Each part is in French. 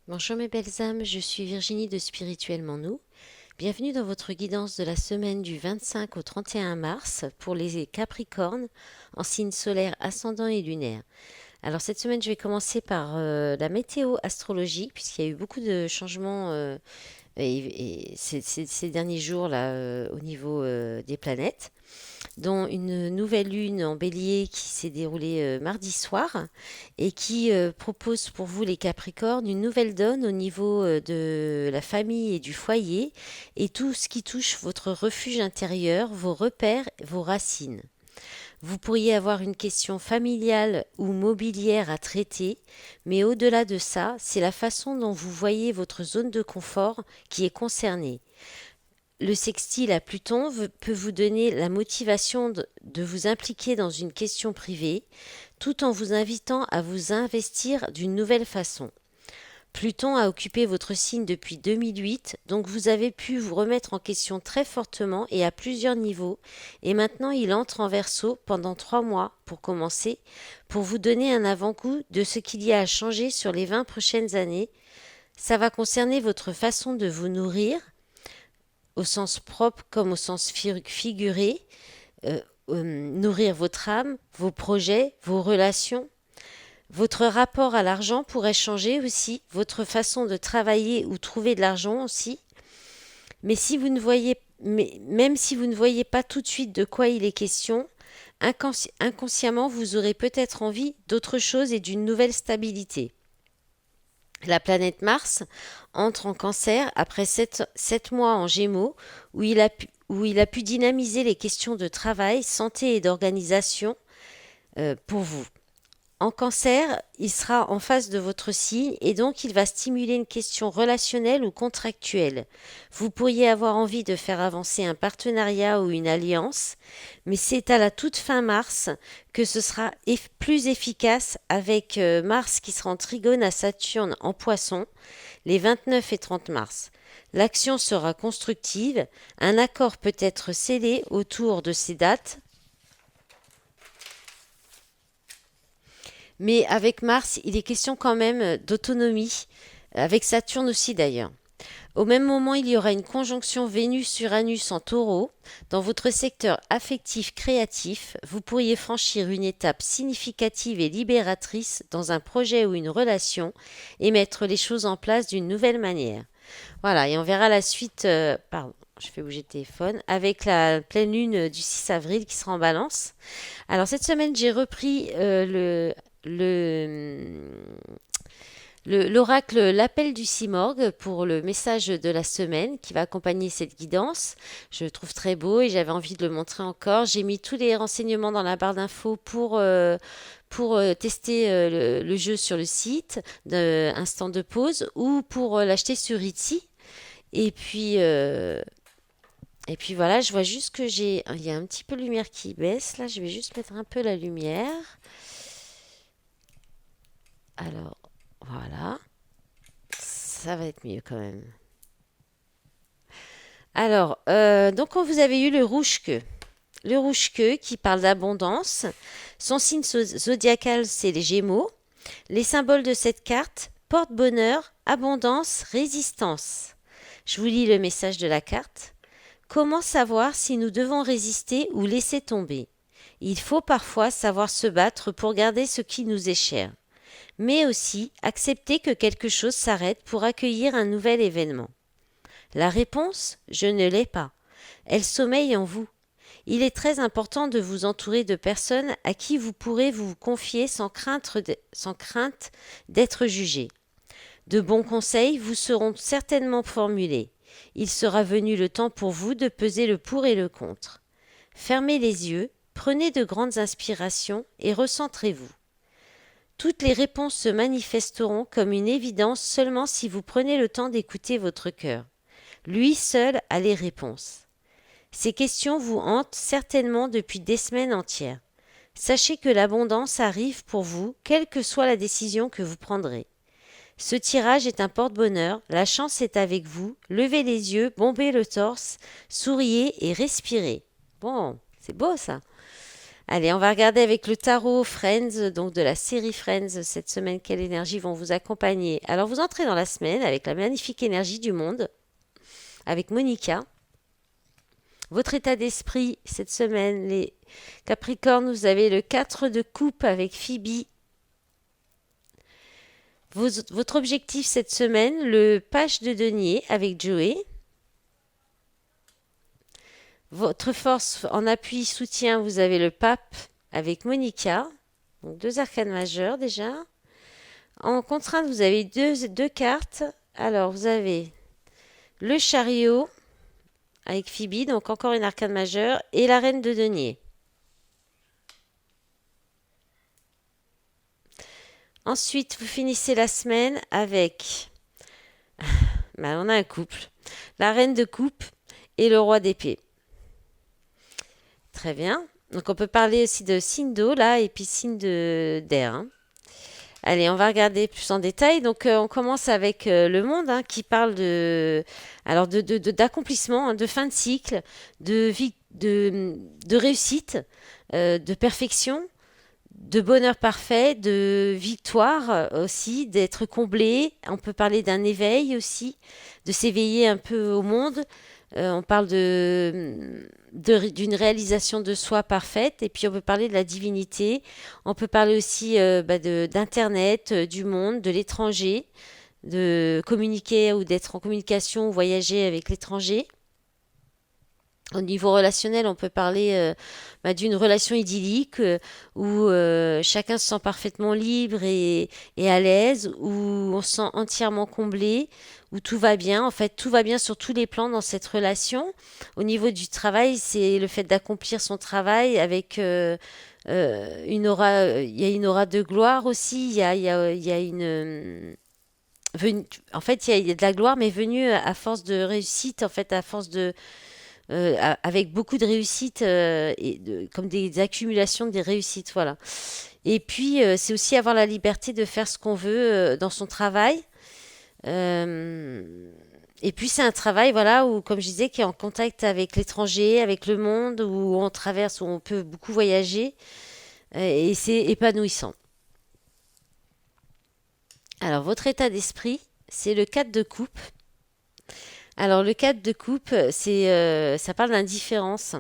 Bonjour mes belles âmes, je suis Virginie de Spirituellement Nous. Bienvenue dans votre guidance de la semaine du 25 au 31 mars pour les Capricornes en signe solaire ascendant et lunaire. Alors cette semaine je vais commencer par la météo astrologique puisqu'il y a eu beaucoup de changements ces derniers jours là au niveau des planètes, dont une nouvelle lune en bélier qui s'est déroulée mardi soir et qui propose pour vous les Capricornes une nouvelle donne au niveau de la famille et du foyer et tout ce qui touche votre refuge intérieur, vos repères, vos racines. Vous pourriez avoir une question familiale ou mobilière à traiter, mais au-delà de ça, c'est la façon dont vous voyez votre zone de confort qui est concernée. Le sextile à Pluton peut vous donner la motivation de vous impliquer dans une question privée, tout en vous invitant à vous investir d'une nouvelle façon. Pluton a occupé votre signe depuis 2008, donc vous avez pu vous remettre en question très fortement et à plusieurs niveaux, et maintenant il entre en Verseau pendant 3 mois pour commencer, pour vous donner un avant-goût de ce qu'il y a à changer sur les 20 prochaines années. Ça va concerner votre façon de vous nourrir, au sens propre comme au sens figuré, euh, nourrir votre âme, vos projets, vos relations. Votre rapport à l'argent pourrait changer aussi, votre façon de travailler ou trouver de l'argent aussi. Mais si vous ne voyez, mais même si vous ne voyez pas tout de suite de quoi il est question, inconsciemment vous aurez peut-être envie d'autre chose et d'une nouvelle stabilité. La planète Mars entre en Cancer après 7 mois en Gémeaux où il a pu dynamiser les questions de travail, santé et d'organisation pour vous. En Cancer, il sera en face de votre signe et donc il va stimuler une question relationnelle ou contractuelle. Vous pourriez avoir envie de faire avancer un partenariat ou une alliance, mais c'est à la toute fin mars que ce sera plus efficace avec Mars qui sera en trigone à Saturne en Poisson les 29 et 30 mars. L'action sera constructive, un accord peut être scellé autour de ces dates, mais avec Mars, il est question quand même d'autonomie, avec Saturne aussi d'ailleurs. Au même moment, il y aura une conjonction Vénus-Uranus en taureau. Dans votre secteur affectif créatif, vous pourriez franchir une étape significative et libératrice dans un projet ou une relation et mettre les choses en place d'une nouvelle manière. Voilà, et on verra la suite, pardon, je fais bouger le téléphone, avec la pleine lune du 6 avril qui sera en balance. Alors cette semaine, j'ai repris le, l'oracle L'appel du Simorgue pour le message de la semaine qui va accompagner cette guidance. Je le trouve très beau et j'avais envie de le montrer encore. J'ai mis tous les renseignements dans la barre d'infos pour tester le jeu sur le site d'Instant de pause ou pour l'acheter sur Etsy. Et puis, euh, et puis voilà, je vois juste que il y a un petit peu de lumière qui baisse. Là, je vais juste mettre un peu la lumière. Alors, voilà. Ça va être mieux quand même. Alors, donc quand vous avez eu le rouge-queue qui parle d'abondance, son signe zodiacal c'est les Gémeaux. Les symboles de cette carte porte-bonheur, abondance, résistance. Je vous lis le message de la carte. Comment savoir si nous devons résister ou laisser tomber? Il faut parfois savoir se battre pour garder ce qui nous est cher, mais aussi accepter que quelque chose s'arrête pour accueillir un nouvel événement. La réponse, je ne l'ai pas. Elle sommeille en vous. Il est très important de vous entourer de personnes à qui vous pourrez vous confier sans crainte d'être jugé. De bons conseils vous seront certainement formulés. Il sera venu le temps pour vous de peser le pour et le contre. Fermez les yeux, prenez de grandes inspirations et recentrez-vous. Toutes les réponses se manifesteront comme une évidence seulement si vous prenez le temps d'écouter votre cœur. Lui seul a les réponses. Ces questions vous hantent certainement depuis des semaines entières. Sachez que l'abondance arrive pour vous, quelle que soit la décision que vous prendrez. Ce tirage est un porte-bonheur, la chance est avec vous, levez les yeux, bombez le torse, souriez et respirez. Bon, c'est beau ça. Allez, on va regarder avec le tarot Friends, donc de la série Friends, cette semaine, quelles énergies vont vous accompagner. Alors, vous entrez dans la semaine avec la magnifique énergie du monde, avec Monica. Votre état d'esprit cette semaine, les Capricornes, vous avez le 4 de coupe avec Phoebe. Votre objectif cette semaine, le page de denier avec Joey. Votre force en appui, soutien, vous avez le pape avec Monica. Donc deux arcanes majeures déjà. En contrainte, vous avez deux cartes. Alors, vous avez le chariot avec Phoebe, donc encore une arcane majeure, et la reine de denier. Ensuite, vous finissez la semaine avec... on a un couple. La reine de coupe et le roi d'épée. Très bien. Donc on peut parler aussi de signe d'eau là et puis signe d'air. Hein. Allez, on va regarder plus en détail. Donc on commence avec le monde qui parle d'accomplissement, de fin de cycle, de réussite, de perfection, de bonheur parfait, de victoire aussi, d'être comblé. On peut parler d'un éveil aussi, de s'éveiller un peu au monde. On parle d'une réalisation de soi parfaite, et puis on peut parler de la divinité. On peut parler aussi d'Internet, du monde, de l'étranger, de communiquer ou d'être en communication ou voyager avec l'étranger. Au niveau relationnel, on peut parler d'une relation idyllique où chacun se sent parfaitement libre et à l'aise, où on se sent entièrement comblé, où tout va bien. En fait, tout va bien sur tous les plans dans cette relation. Au niveau du travail, c'est le fait d'accomplir son travail avec une aura. Il y a une aura de gloire aussi. Il y a une en fait, il y a de la gloire, mais venue à force de réussite, en fait, à force de avec beaucoup de réussites comme des accumulations des réussites, voilà. Et puis c'est aussi avoir la liberté de faire ce qu'on veut dans son travail. Et puis c'est un travail, voilà, où comme je disais, qui est en contact avec l'étranger, avec le monde, où on traverse, où on peut beaucoup voyager, et c'est épanouissant. Alors votre état d'esprit, c'est le 4 de coupe. Alors le 4 de coupe, ça parle d'indifférence,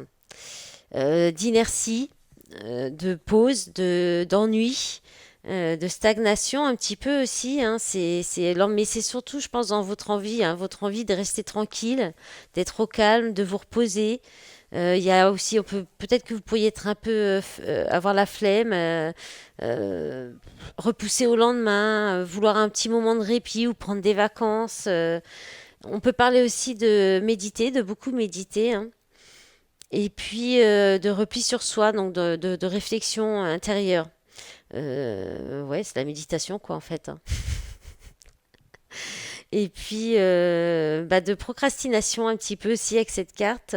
d'inertie, de pause, d'ennui, de stagnation un petit peu aussi. Hein, mais c'est surtout, je pense, dans votre envie de rester tranquille, d'être au calme, de vous reposer. Il y a aussi, peut-être que vous pourriez être un peu, avoir la flemme, euh, repousser au lendemain, vouloir un petit moment de répit ou prendre des vacances. On peut parler aussi de méditer, de beaucoup méditer, hein. Et puis de repli sur soi, donc de réflexion intérieure. Ouais, c'est la méditation, quoi, en fait. Hein. Et puis de procrastination un petit peu aussi avec cette carte,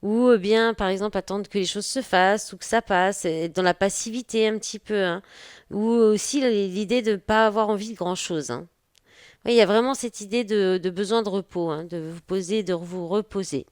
ou bien, par exemple, attendre que les choses se fassent ou que ça passe, être dans la passivité un petit peu, hein. Ou aussi l'idée de ne pas avoir envie de grand-chose. Hein. Oui, il y a vraiment cette idée de besoin de repos, hein, de vous poser, de vous reposer.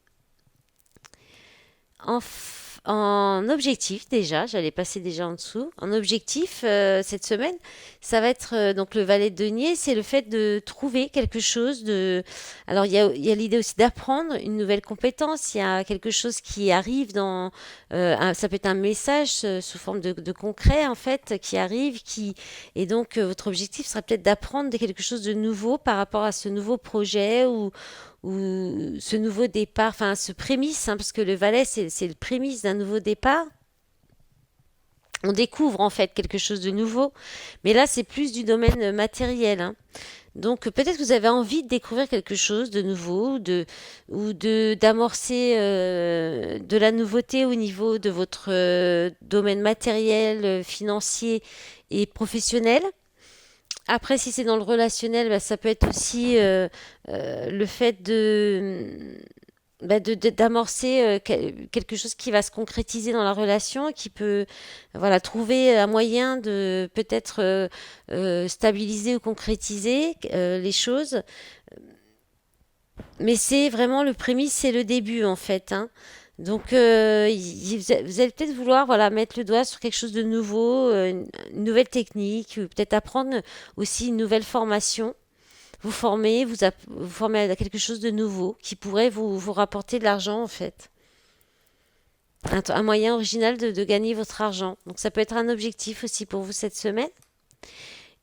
En objectif déjà, j'allais passer déjà en dessous. En objectif, cette semaine, ça va être donc le valet de denier, c'est le fait de trouver quelque chose de... Alors il y a l'idée aussi d'apprendre une nouvelle compétence, il y a quelque chose qui arrive dans... ça peut être un message sous forme de concret en fait, qui arrive, et donc votre objectif sera peut-être d'apprendre quelque chose de nouveau par rapport à ce nouveau projet ou ce nouveau départ, enfin ce prémisse, hein, parce que le valet c'est le prémisse d'un nouveau départ. On découvre en fait quelque chose de nouveau, mais là c'est plus du domaine matériel. Hein. Donc peut-être que vous avez envie de découvrir quelque chose de nouveau, d'amorcer de la nouveauté au niveau de votre domaine matériel, financier et professionnel. Après, si c'est dans le relationnel, ça peut être aussi le fait d'amorcer quelque chose qui va se concrétiser dans la relation, qui peut voilà trouver un moyen de peut-être stabiliser ou concrétiser les choses. Mais c'est vraiment le prémisse, c'est le début en fait. Hein. Donc, vous allez peut-être vouloir voilà, mettre le doigt sur quelque chose de nouveau, une nouvelle technique, ou peut-être apprendre aussi une nouvelle formation. Vous former à quelque chose de nouveau qui pourrait vous rapporter de l'argent en fait. Un moyen original de gagner votre argent. Donc ça peut être un objectif aussi pour vous cette semaine.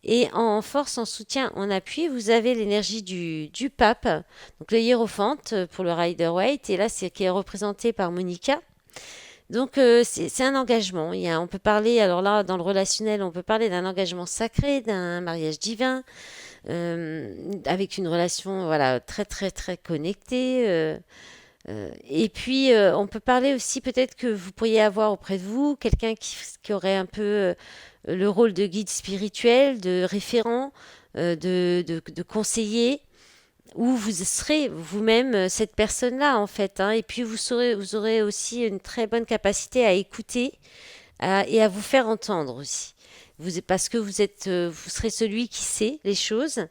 Et en force, en soutien, en appui, vous avez l'énergie du pape, donc le hiérophant pour le Rider-Waite, et là c'est qui est représenté par Monica. Donc c'est un engagement. On peut parler, alors là dans le relationnel, on peut parler d'un engagement sacré, d'un mariage divin, avec une relation voilà très très très connectée. Et puis on peut parler aussi peut-être que vous pourriez avoir auprès de vous quelqu'un qui aurait un peu le rôle de guide spirituel, de référent, de conseiller, où vous serez vous-même cette personne-là en fait, hein. Et puis vous aurez aussi une très bonne capacité à écouter et à vous faire entendre aussi. Parce que vous serez celui qui sait les choses.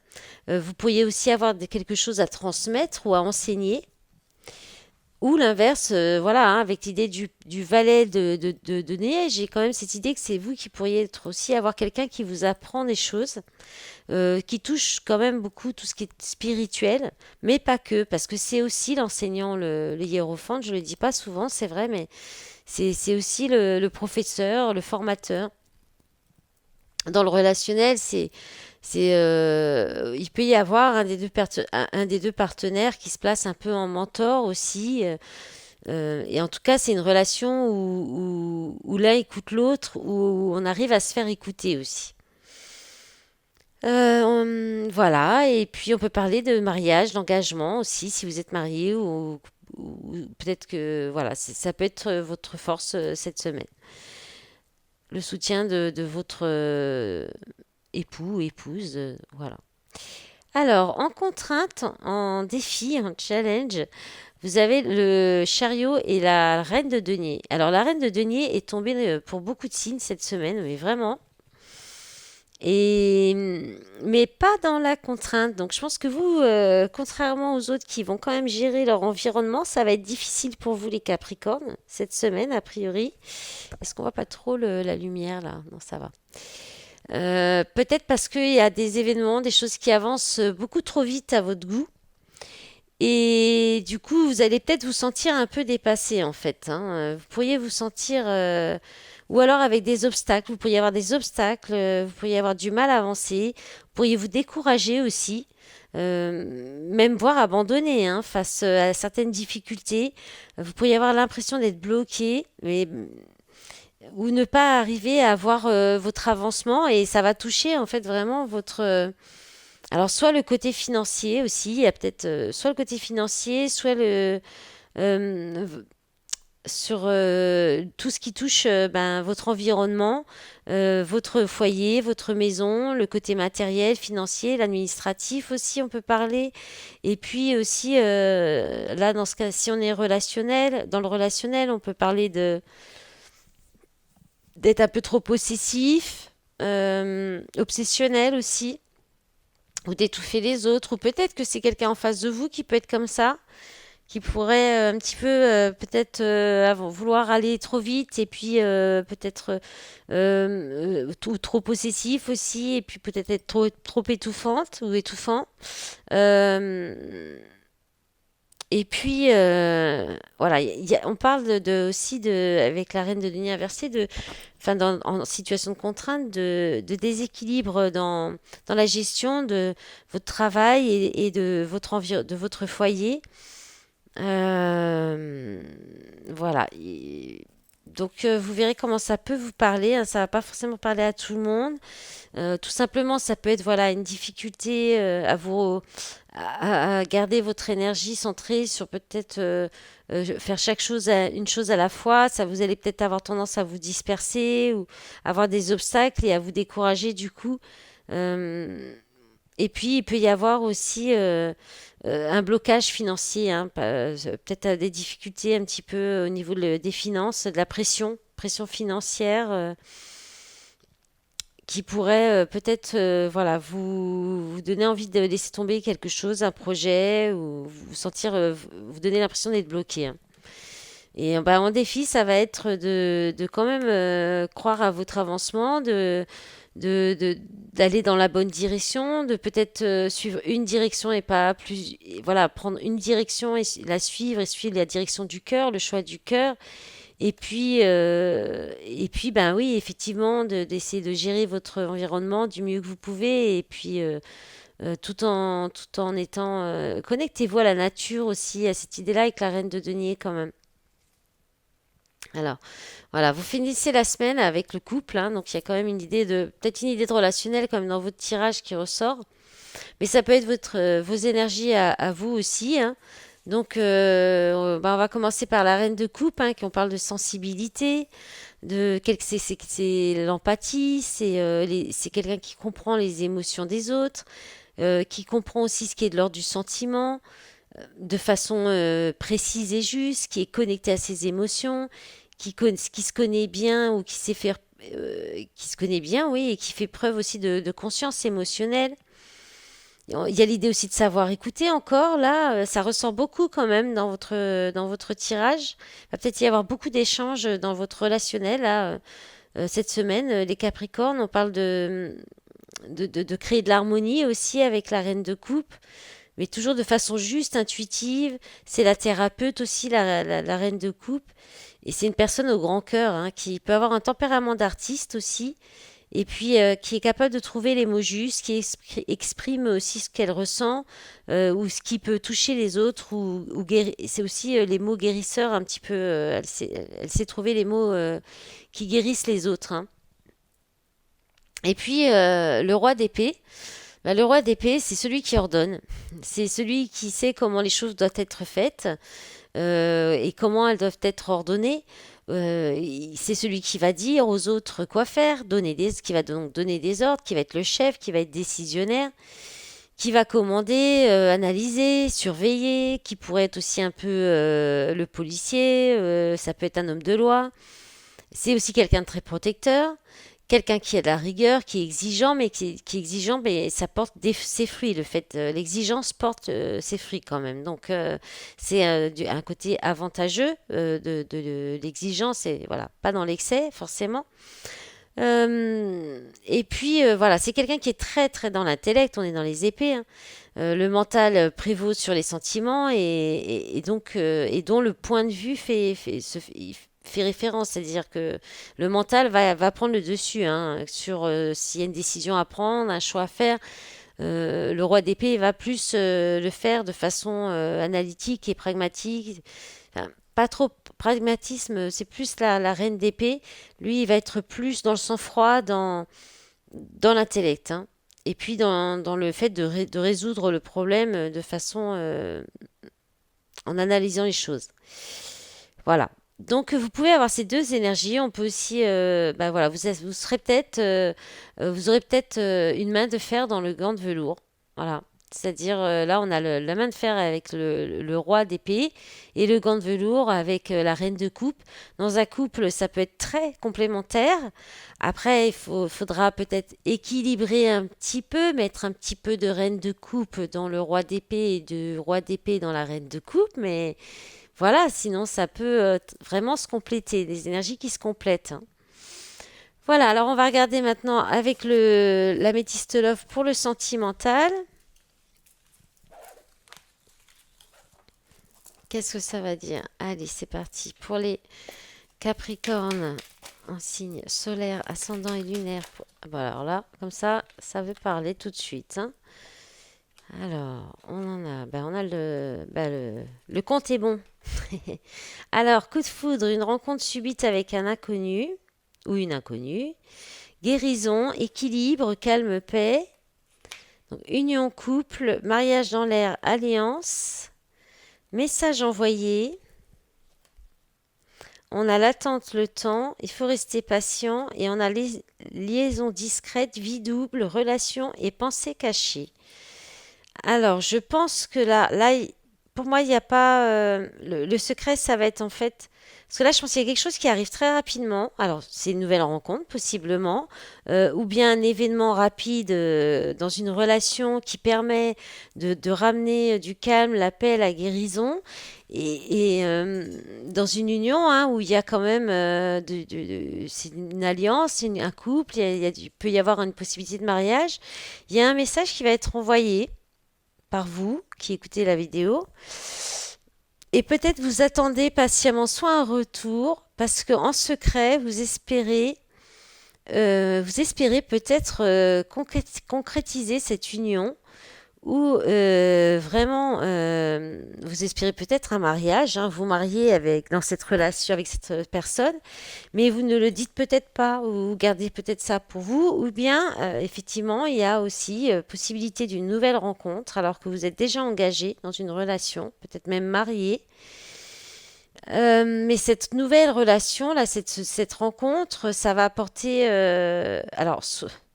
Vous pourriez aussi avoir quelque chose à transmettre ou à enseigner. Ou l'inverse, voilà, hein, avec l'idée du valet de neige, j'ai quand même cette idée que c'est vous qui pourriez être aussi avoir quelqu'un qui vous apprend des choses, qui touche quand même beaucoup tout ce qui est spirituel, mais pas que, parce que c'est aussi l'enseignant, le hiérophante, je le dis pas souvent, c'est vrai, mais c'est aussi le professeur, le formateur. Dans le relationnel, il peut y avoir un des deux partenaires qui se place un peu en mentor aussi. Et en tout cas, c'est une relation où l'un écoute l'autre, où on arrive à se faire écouter aussi. Voilà, et puis on peut parler de mariage, d'engagement aussi, si vous êtes marié ou peut-être que voilà, ça peut être votre force cette semaine. Le soutien de votre époux, épouse, voilà. Alors, en contrainte, en défi, en challenge, vous avez le chariot et la reine de denier. Alors, la reine de denier est tombée pour beaucoup de signes cette semaine, mais vraiment. Et, mais pas dans la contrainte. Donc, je pense que vous, contrairement aux autres qui vont quand même gérer leur environnement, ça va être difficile pour vous, les Capricornes, cette semaine, a priori. Est-ce qu'on voit pas trop la lumière là? Non, ça va. Peut-être parce qu'il y a des événements, des choses qui avancent beaucoup trop vite à votre goût. Et du coup, vous allez peut-être vous sentir un peu dépassé en fait, hein. Vous pourriez vous sentir, ou alors avec des obstacles. Vous pourriez avoir des obstacles, vous pourriez avoir du mal à avancer. Vous pourriez vous décourager aussi, même voire abandonner hein, face à certaines difficultés. Vous pourriez avoir l'impression d'être bloqué, mais ou ne pas arriver à voir votre avancement et ça va toucher en fait vraiment votre alors soit le côté financier aussi, il y a peut-être soit le côté financier, soit le euh, sur tout ce qui touche ben, votre environnement, votre foyer, votre maison, le côté matériel, financier, l'administratif aussi, on peut parler. Et puis aussi, là, dans ce cas, si on est relationnel, dans le relationnel, on peut parler d'être un peu trop possessif, obsessionnel aussi, ou d'étouffer les autres, ou peut-être que c'est quelqu'un en face de vous qui peut être comme ça, qui pourrait un petit peu peut-être vouloir aller trop vite et puis peut-être trop possessif aussi et puis peut-être être trop étouffante ou étouffant. Euh, et puis, voilà, on parle aussi avec la reine de denier inversée, enfin, en situation de contrainte, de déséquilibre dans la gestion de votre travail et de votre foyer. Euh, voilà. Donc, vous verrez comment ça peut vous parler, hein. Ça va pas forcément parler à tout le monde. Tout simplement, ça peut être voilà une difficulté à garder votre énergie centrée sur peut-être faire une chose à la fois. Ça vous allez peut-être avoir tendance à vous disperser ou avoir des obstacles et à vous décourager du coup. Euh, et puis il peut y avoir aussi un blocage financier, hein, peut-être des difficultés un petit peu au niveau des finances, de la pression financière. Qui pourrait peut-être voilà vous donner envie de laisser tomber quelque chose, un projet ou vous sentir vous donner l'impression d'être bloqué, hein. Et bah, en défi, ça va être de quand même croire à votre avancement, d'aller dans la bonne direction, de peut-être suivre une direction et pas plus, et voilà, prendre une direction et la suivre et suivre la direction du cœur, le choix du cœur. Et puis, ben oui, effectivement, d'essayer de gérer votre environnement du mieux que vous pouvez, et puis tout en étant connectez-vous à la nature aussi, à cette idée-là avec la reine de denier quand même. Alors, voilà, vous finissez la semaine avec le couple, hein, donc il y a quand même peut-être une idée de relationnel comme dans votre tirage qui ressort, mais ça peut être vos énergies à vous aussi, hein. Donc, bah, on va commencer par la reine de coupe, hein, qui on parle de sensibilité, c'est l'empathie, c'est quelqu'un qui comprend les émotions des autres, qui comprend aussi ce qui est de l'ordre du sentiment, de façon précise et juste, qui est connecté à ses émotions, qui se connaît bien ou qui se connaît bien, oui, et qui fait preuve aussi de conscience émotionnelle. Il y a l'idée aussi de savoir écouter encore, là, ça ressort beaucoup quand même dans votre tirage. Il va peut-être y avoir beaucoup d'échanges dans votre relationnel, là, cette semaine. Les Capricornes, on parle de créer de l'harmonie aussi avec la reine de coupe, mais toujours de façon juste, intuitive. C'est la thérapeute aussi, la reine de coupe. Et c'est une personne au grand cœur, hein, qui peut avoir un tempérament d'artiste aussi, et puis qui est capable de trouver les mots justes, qui exprime aussi ce qu'elle ressent, ou ce qui peut toucher les autres, c'est aussi les mots guérisseurs un petit peu, elle sait trouver les mots qui guérissent les autres, hein. Et puis le roi d'épée, bah, le roi d'épée, c'est celui qui ordonne, c'est celui qui sait comment les choses doivent être faites, et comment elles doivent être ordonnées. C'est celui qui va dire aux autres quoi faire, qui va donc donner des ordres, qui va être le chef, qui va être décisionnaire, qui va commander, analyser, surveiller, qui pourrait être aussi un peu le policier, ça peut être un homme de loi. C'est aussi quelqu'un de très protecteur, quelqu'un qui a de la rigueur, qui est exigeant, mais qui est exigeant, mais ça porte ses fruits. L'exigence porte ses fruits quand même. Donc c'est un côté avantageux de l'exigence, et voilà, pas dans l'excès forcément. Et puis voilà, c'est quelqu'un qui est très très dans l'intellect. On est dans les épées, hein. Le mental prévaut sur les sentiments, et donc et dont le point de vue fait référence, c'est-à-dire que le mental va prendre le dessus, hein, sur s'il y a une décision à prendre, un choix à faire. Le roi d'épée va plus le faire de façon analytique et pragmatique. Enfin, pas trop pragmatisme, c'est plus la reine d'épée. Lui, il va être plus dans le sang-froid, dans l'intellect, hein. Et puis dans le fait de résoudre le problème de façon en analysant les choses. Voilà. Donc vous pouvez avoir ces deux énergies. On peut aussi, bah voilà, vous serez peut-être, vous aurez peut-être une main de fer dans le gant de velours. Voilà. C'est-à-dire là, on a la main de fer avec le roi d'épée et le gant de velours avec la reine de coupe. Dans un couple, ça peut être très complémentaire. Après, faudra peut-être équilibrer un petit peu, mettre un petit peu de reine de coupe dans le roi d'épée et de roi d'épée dans la reine de coupe, mais voilà, sinon ça peut vraiment se compléter, des énergies qui se complètent, hein. Voilà, alors on va regarder maintenant avec l'améthyste love pour le sentimental. Qu'est-ce que ça va dire? Allez, c'est parti. Pour les Capricornes en signe solaire, ascendant et lunaire. Bon, alors là, comme ça veut parler tout de suite, hein. Alors, on a le compte est bon. Alors, coup de foudre, une rencontre subite avec un inconnu ou une inconnue. Guérison, équilibre, calme, paix. Donc, union, couple, mariage dans l'air, alliance. Message envoyé. On a l'attente, le temps. Il faut rester patient. Et on a liaison discrète, vie double, relation et pensée cachée. Alors, je pense que là, pour moi, il n'y a pas. Le secret, ça va être en fait. Parce que là, je pense qu'il y a quelque chose qui arrive très rapidement. Alors, c'est une nouvelle rencontre, possiblement, ou bien un événement rapide dans une relation qui permet de ramener du calme, la paix, la guérison. Et dans une union hein, où il y a quand même c'est une alliance, un couple, il peut y avoir une possibilité de mariage. Il y a un message qui va être envoyé par vous qui écoutez la vidéo. Et peut-être vous attendez patiemment soit un retour, parce qu'en secret, vous espérez peut-être concrétiser cette union, ou vraiment, vous espérez peut-être un mariage, hein, vous mariez dans cette relation avec cette personne, mais vous ne le dites peut-être pas, ou vous gardez peut-être ça pour vous, ou bien effectivement, il y a aussi possibilité d'une nouvelle rencontre, alors que vous êtes déjà engagé dans une relation, peut-être même marié. Mais cette nouvelle relation, là, cette rencontre, ça va apporter, alors,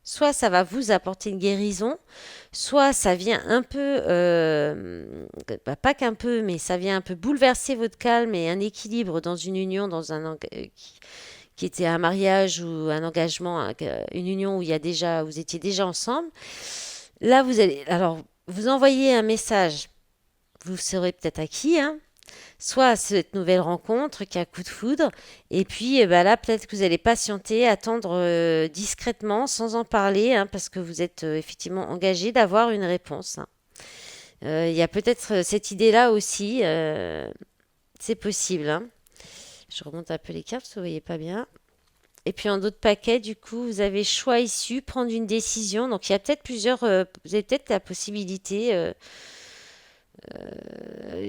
soit ça va vous apporter une guérison, soit ça vient un peu, pas qu'un peu, mais ça vient un peu bouleverser votre calme et un équilibre dans une union, qui était un mariage ou un engagement, une union où vous étiez déjà ensemble. Là, alors, vous envoyez un message, vous saurez peut-être à qui, hein, soit à cette nouvelle rencontre qui a coup de foudre, et puis bah là peut-être que vous allez patienter, attendre discrètement, sans en parler, hein, parce que vous êtes effectivement engagé d'avoir une réponse. Hein. Il y a peut-être cette idée-là aussi, c'est possible. Hein. Je remonte un peu les cartes, parce que vous voyez pas bien. Et puis en d'autres paquets, du coup, vous avez choix issu, prendre une décision. Donc il y a peut-être vous avez peut-être la possibilité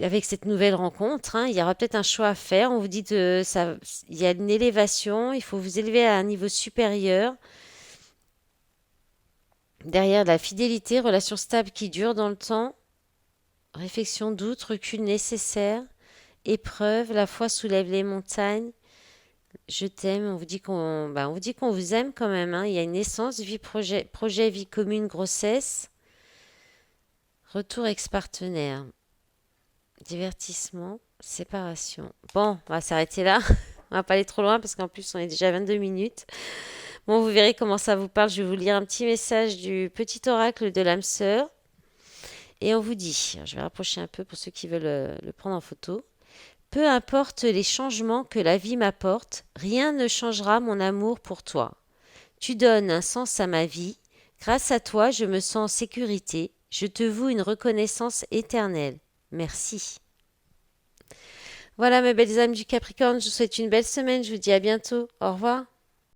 avec cette nouvelle rencontre, hein, il y aura peut-être un choix à faire. On vous dit que ça, il y a une élévation, il faut vous élever à un niveau supérieur. Derrière la fidélité, relation stable qui dure dans le temps, réflexion, doute, recul nécessaire, épreuve, la foi soulève les montagnes. Je t'aime, on vous dit qu'on vous aime quand même. Hein. Il y a une naissance, vie, projet, vie commune, grossesse, retour ex-partenaire. Divertissement, séparation. Bon, on va s'arrêter là. On va pas aller trop loin parce qu'en plus on est déjà à 22 minutes. Bon, vous verrez comment ça vous parle. Je vais vous lire un petit message du petit oracle de l'âme sœur. Et on vous dit, je vais rapprocher un peu pour ceux qui veulent le prendre en photo. Peu importe les changements que la vie m'apporte, rien ne changera mon amour pour toi. Tu donnes un sens à ma vie. Grâce à toi, je me sens en sécurité. Je te voue une reconnaissance éternelle. Merci. Voilà mes belles âmes du Capricorne, je vous souhaite une belle semaine, je vous dis à bientôt. Au revoir.